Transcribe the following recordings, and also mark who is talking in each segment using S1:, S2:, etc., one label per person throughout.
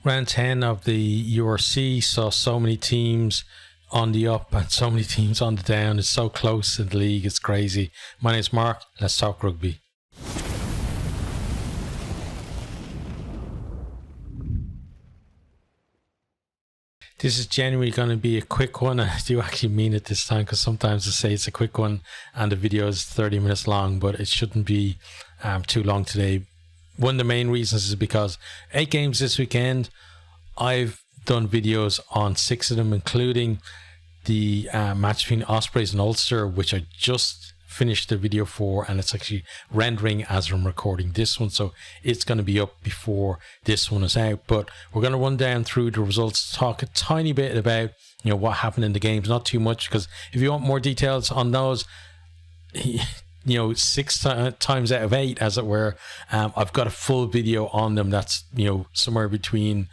S1: Round 10 of the URC saw so many teams on the up and so many teams on the down. It's so close in the league, it's crazy. My name's Mark, let's talk rugby. This is genuinely going to be a quick one. I do actually mean it this time, because sometimes I say it's a quick one and the video is 30 minutes long, but it shouldn't be too long today. One of the main reasons is because 8 games this weekend. I've done videos on 6 of them, including the match between Ospreys and Ulster, which I just finished the video for, and it's actually rendering as I'm recording this one, so it's going to be up before this one is out. But we're going to run down through the results, talk a tiny bit about what happened in the games, not too much, because if you want more details on those, 6 times out of 8, as it were, I've got a full video on them that's somewhere between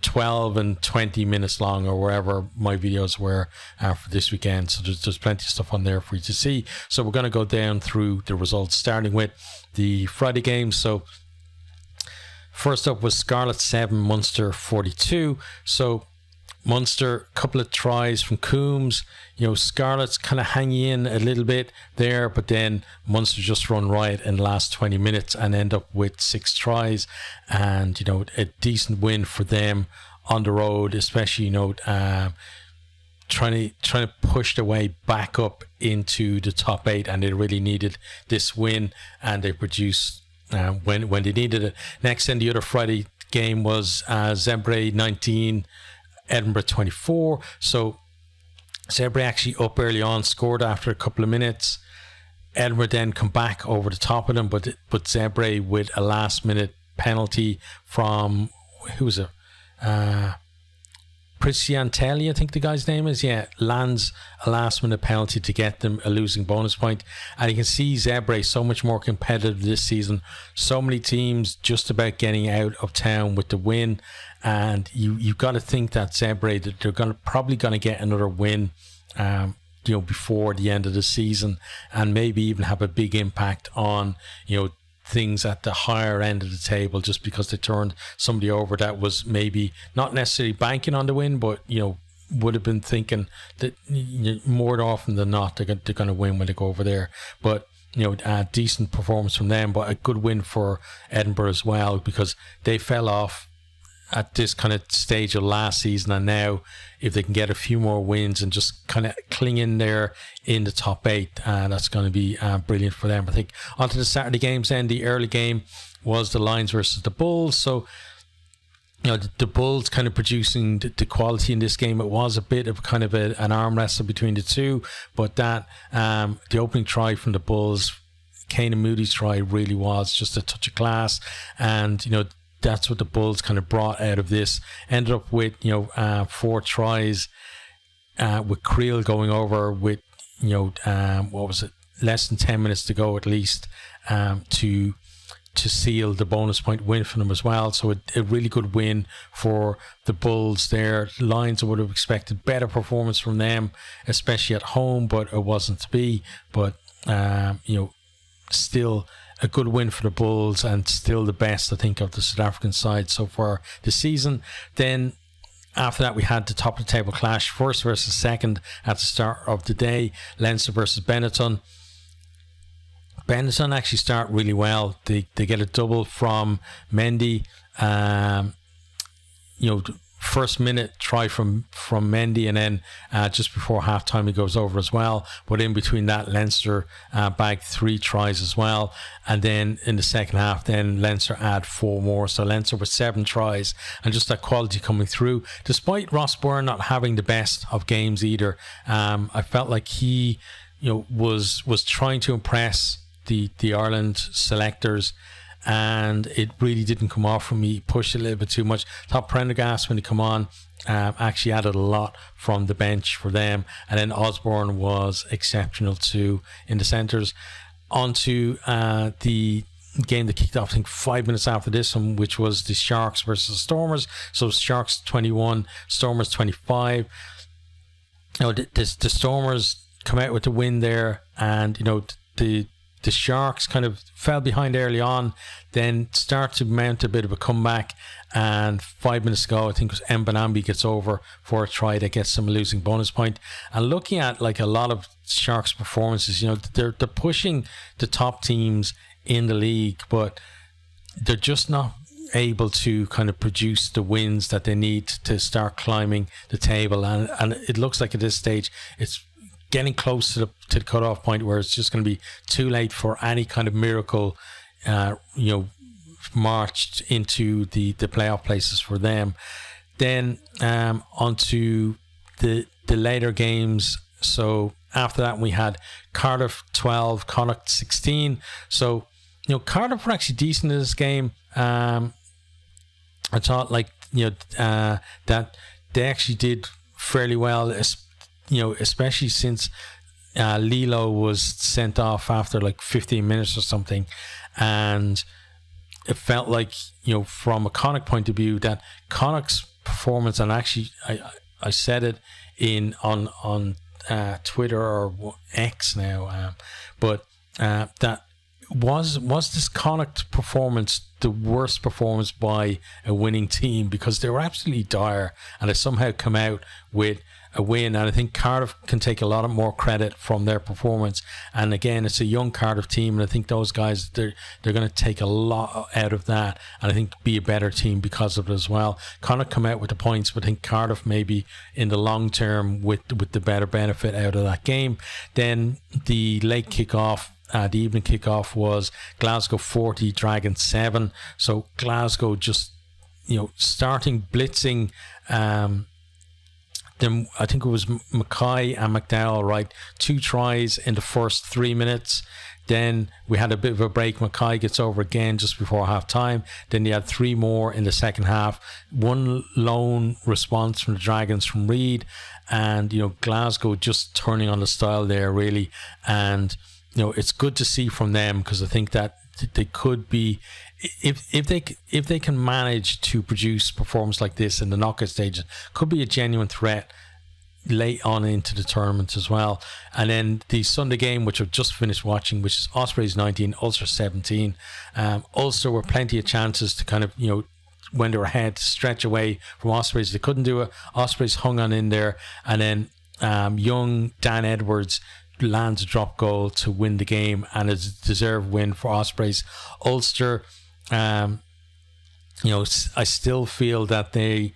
S1: 12 and 20 minutes long, or wherever my videos were for this weekend. So there's plenty of stuff on there for you to see. So we're going to go down through the results, starting with the Friday games. So first up was Scarlet 7, Munster 42. So Munster, a couple of tries from Coombs. Scarlet's kind of hanging in a little bit there, but then Munster just run riot in the last 20 minutes and end up with 6 tries. And, a decent win for them on the road, especially, trying to push their way back up into the top 8. And they really needed this win, and they produced when they needed it. Next, then the other Friday game was Zebre 19, Edinburgh 24. So Zebre actually up early on, scored after a couple of minutes. Edinburgh then come back over the top of them, but Zebre with a last minute penalty from, who was it? Prisciantelli, I think the guy's name is, lands a last minute penalty to get them a losing bonus point. And you can see Zebre so much more competitive this season. So many teams just about getting out of town with the win, and you've got to think that Zebre, that they're probably going to get another win before the end of the season, and maybe even have a big impact on things at the higher end of the table, just because they turned somebody over that was maybe not necessarily banking on the win, but would have been thinking that more often than not they're going to win when they go over there. But a decent performance from them, but a good win for Edinburgh as well, because they fell off at this kind of stage of last season, and now if they can get a few more wins and just kind of cling in there in the top 8, that's going to be brilliant for them. I think onto the Saturday games then. The early game was the Lions versus the Bulls. So the Bulls kind of producing the quality in this game. It was a bit of kind of an arm wrestle between the two, but that the opening try from the Bulls, Kane and Moody's try, really was just a touch of class, and that's what the Bulls kind of brought out of this. Ended up with 4 tries, with Creel going over with less than 10 minutes to go at least, to seal the bonus point win for them as well. So a really good win for the Bulls there. Lions, I would have expected better performance from them, especially at home, but it wasn't to be. But still a good win for the Bulls, and still the best, I think, of the South African side so far this season. Then after that, we had the top of the table clash, first versus second at the start of the day. Leinster versus Benetton. Benetton actually start really well. They get a double from Mendy. First minute try from Mendy, and then just before halftime he goes over as well. But in between that, Leinster bagged 3 tries as well, and then in the second half, then Leinster add 4 more. So Leinster with 7 tries, and just that quality coming through. Despite Ross Byrne not having the best of games either, I felt like he was trying to impress the Ireland selectors, and it really didn't come off for me. He pushed a little bit too much. Thought Prendergast, when he come on, actually added a lot from the bench for them, and then Osborne was exceptional too in the centres. On to the game that kicked off, I think 5 minutes after this one, which was the Sharks versus Stormers. So Sharks 21, Stormers 25. The Stormers come out with the win there, and the the Sharks kind of fell behind early on, then start to mount a bit of a comeback. And 5 minutes ago, I think it was Mbanambi gets over for a try that gets them a losing bonus point. And looking at like a lot of Sharks performances, you know, they're pushing the top teams in the league, but they're just not able to kind of produce the wins that they need to start climbing the table. And it looks like at this stage, it's getting close to the cutoff point where it's just going to be too late for any kind of miracle, marched into the playoff places for them. Then onto the later games. So after that, we had Cardiff 12, Connacht 16. So, you know, Cardiff were actually decent in this game. I thought, like, you know, that they actually did fairly well, you know, especially since Lilo was sent off after like 15 minutes or something. And it felt like, you know, from a Connacht point of view, that Connacht's performance, and actually I said it on Twitter or X now, but that was this Connacht performance the worst performance by a winning team, because they were absolutely dire and they somehow come out with a win. And I think Cardiff can take a lot more credit from their performance. And again, it's a young Cardiff team, and I think those guys, they're going to take a lot out of that, and I think be a better team because of it as well. Connacht come out with the points, but I think Cardiff maybe in the long term with the better benefit out of that game. Then the late kickoff, the evening kickoff, was Glasgow 40, Dragons 7. So Glasgow just, you know, starting blitzing. Then I think it was Mackay and McDowell, right? 2 tries in the first 3 minutes. Then we had a bit of a break. Mackay gets over again just before half time. Then they had 3 more in the second half. 1 lone response from the Dragons from Reid. And, you know, Glasgow just turning on the style there, really. And, you know, it's good to see from them, because I think that they could be, if they can manage to produce performance like this in the knockout stages, could be a genuine threat late on into the tournament as well. And then the Sunday game, which I've just finished watching, which is Ospreys 19, Ulster 17. Ulster were plenty of chances to kind of, you know, when they were ahead, to stretch away from Ospreys. They couldn't do it. Ospreys hung on in there, and then young Dan Edwards lands a drop goal to win the game, and it's a deserved win for Ospreys. Ulster, you know, I still feel that they,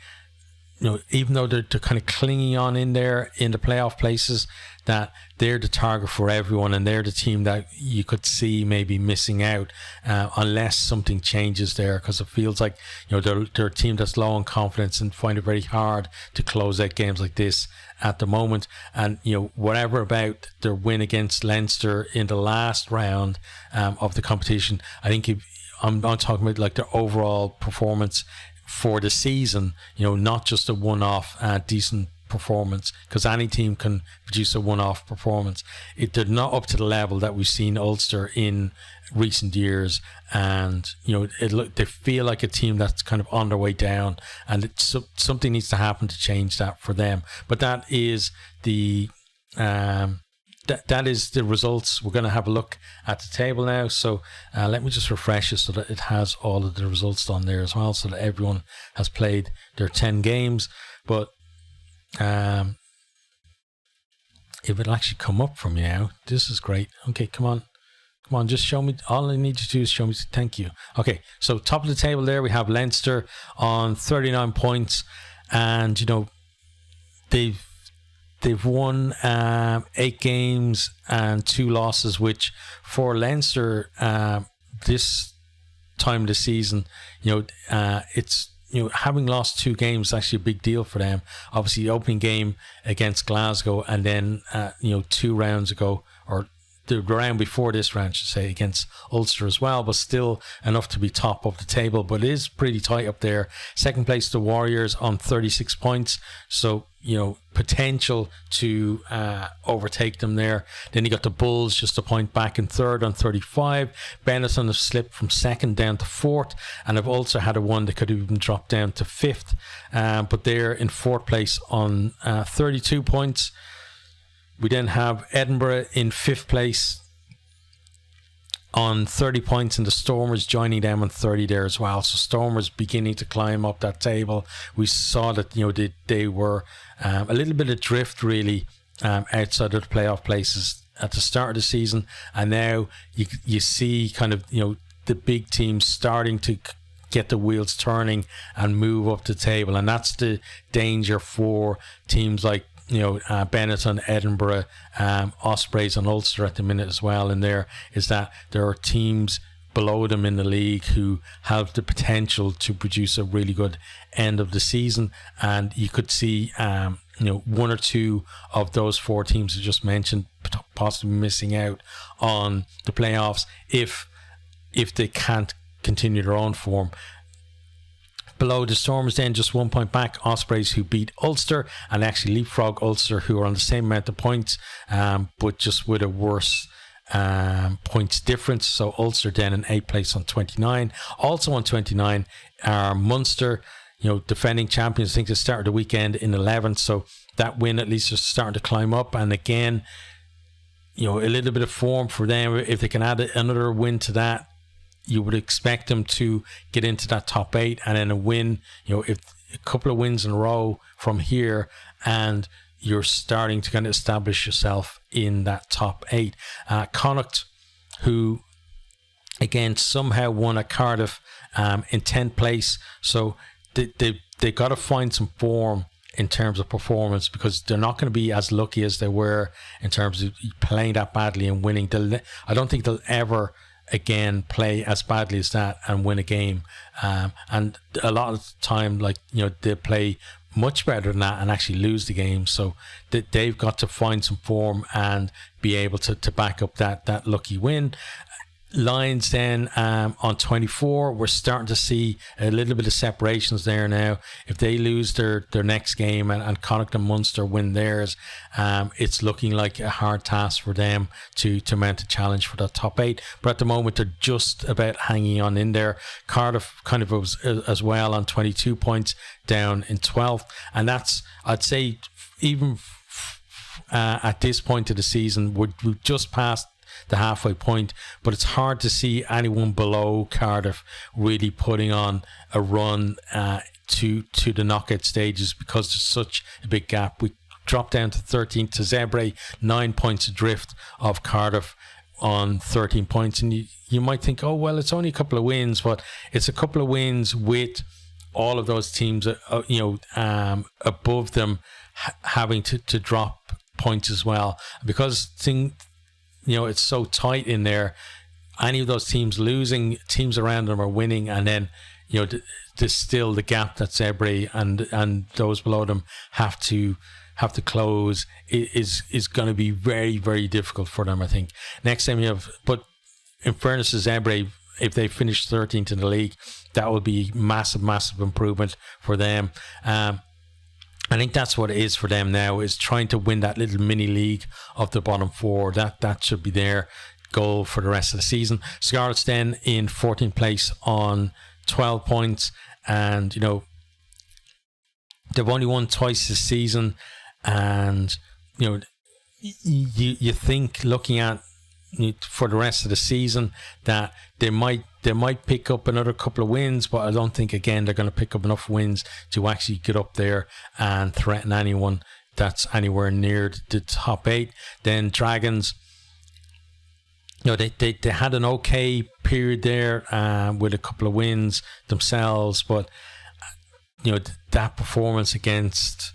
S1: you know, even though they're kind of clinging on in there in the playoff places, that they're the target for everyone, and they're the team that you could see maybe missing out unless something changes there, because it feels like, you know, they're a team that's low on confidence and find it very hard to close out games like this at the moment. And, you know, whatever about their win against Leinster in the last round of the competition, I think I'm talking about like their overall performance for the season, you know, not just a one-off decent performance, because any team can produce a one-off performance. They're not up to the level that we've seen Ulster in recent years, and, you know, they feel like a team that's kind of on their way down, and something needs to happen to change that for them. But that is the that is the results. We're going to have a look at the table now. So let me just refresh it so that it has all of the results on there as well, so that everyone has played their 10 games. But if it'll actually come up for me now, this is great. Okay, come on, just show me. All I need you to do is show me. Thank you. Okay, so top of the table there, we have Leinster on 39 points, and, you know, they've won 8 games and 2 losses, which for Leinster this time of the season, you know, it's, you know, having lost 2 games is actually a big deal for them. Obviously, the opening game against Glasgow, and then, you know, 2 rounds ago, or the round before this round, I should say, against Ulster as well, but still enough to be top of the table. But it is pretty tight up there. Second place, the Warriors on 36 points. So, you know, potential to overtake them there. Then you got the Bulls just a point back in third on 35. Benetton have slipped from second down to fourth, and have also had a one that could have even dropped down to fifth. But they're in fourth place on 32 points. We then have Edinburgh in fifth place on 30 points, and the Stormers joining them on 30 there as well. So Stormers beginning to climb up that table. We saw that, you know, they were a little bit adrift really outside of the playoff places at the start of the season, and now you see kind of, you know, the big teams starting to get the wheels turning and move up the table, and that's the danger for teams like, you know, Benetton, Edinburgh, Ospreys and Ulster at the minute as well. And there is that there are teams below them in the league who have the potential to produce a really good end of the season, and you could see you know, one or two of those four teams I just mentioned possibly missing out on the playoffs if they can't continue their own form. Below the Stormers then, just 1 point back, Ospreys, who beat Ulster and actually leapfrog Ulster, who are on the same amount of points, but just with a worse points difference. So Ulster then in 8th place on 29. Also on 29 are Munster, you know, defending champions. I think they started the weekend in 11th, so that win at least is starting to climb up. And again, you know, a little bit of form for them. If they can add another win to that, you would expect them to get into that top 8, and then a win, you know, if a couple of wins in a row from here, and you're starting to kind of establish yourself in that top 8. Connacht, who again somehow won at Cardiff in 10th place, so they got to find some form in terms of performance, because they're not going to be as lucky as they were in terms of playing that badly and winning. I don't think they'll ever again play as badly as that and win a game, and a lot of the time, like, you know, they play much better than that and actually lose the game. So they've got to find some form and be able to back up that lucky win. Lions then on 24, we're starting to see a little bit of separations there now. If they lose their next game and Connacht and Munster win theirs, it's looking like a hard task for them to mount a challenge for that top 8. But at the moment, they're just about hanging on in there. Cardiff kind of was as well on 22 points, down in 12th, and that's, I'd say, even at this point of the season, we've just passed the halfway point, but it's hard to see anyone below Cardiff really putting on a run to the knockout stages, because there's such a big gap. We dropped down to 13th to Zebre, 9 points adrift of Cardiff on 13 points, and you might think, oh well, it's only a couple of wins, but it's a couple of wins with all of those teams you know, above them having to drop points as well, because you know, it's so tight in there. Any of those teams losing, teams around them are winning, and then, you know, there's still the gap that Zebre and those below them have to close is going to be very, very difficult for them, I think. Next time you have, but in fairness to Zebre, if they finish 13th in the league, that will be massive improvement for them. I think that's what it is for them now, is trying to win that little mini league of the bottom 4. That should be their goal for the rest of the season. Scarlets then in 14th place on 12 points, and, you know, they've only won twice this season, and, you know, you think, looking at for the rest of the season, that they might pick up another couple of wins, but I don't think, again, they're going to pick up enough wins to actually get up there and threaten anyone that's anywhere near the top 8. Then Dragons, you know, they had an okay period there with a couple of wins themselves, but, you know, that performance against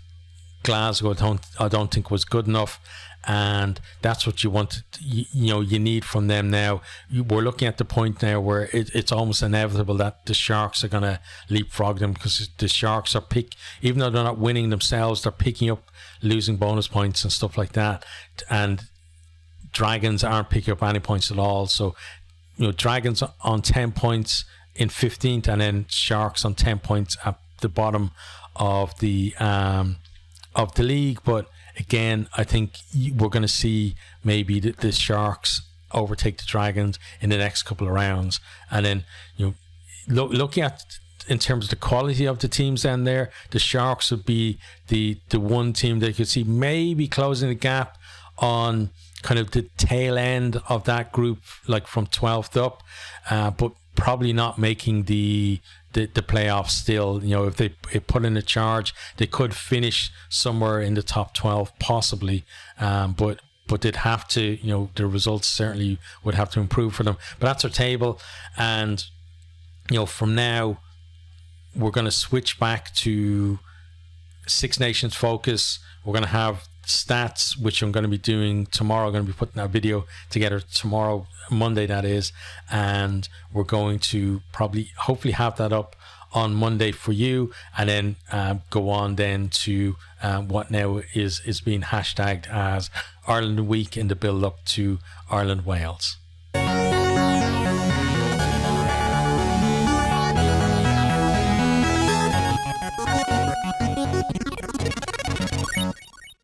S1: Glasgow I don't think was good enough. And that's what you want, you know, you need from them now. We're looking at the point now where it's almost inevitable that the Sharks are going to leapfrog them, because the Sharks are even though they're not winning themselves, they're picking up losing bonus points and stuff like that. And Dragons aren't picking up any points at all. So, you know, Dragons on 10 points in 15th, and then Sharks on 10 points at the bottom of the league. But again, I think we're going to see maybe the Sharks overtake the Dragons in the next couple of rounds. And then, you know, looking at in terms of the quality of the teams down there, the Sharks would be the one team that you could see maybe closing the gap on kind of the tail end of that group, like from 12th up, but probably not making the playoffs still. You know, if they put in a charge, they could finish somewhere in the top 12 possibly, but they'd have to, you know, the results certainly would have to improve for them. But that's our table, and you know, from now we're going to switch back to Six Nations focus. We're going to have stats, which I'm going to be doing tomorrow. I'm going to be putting our video together tomorrow, Monday that is, and we're going to hopefully have that up on Monday for you, and then go on then to what now is being hashtagged as Ireland Week in the build up to Ireland Wales.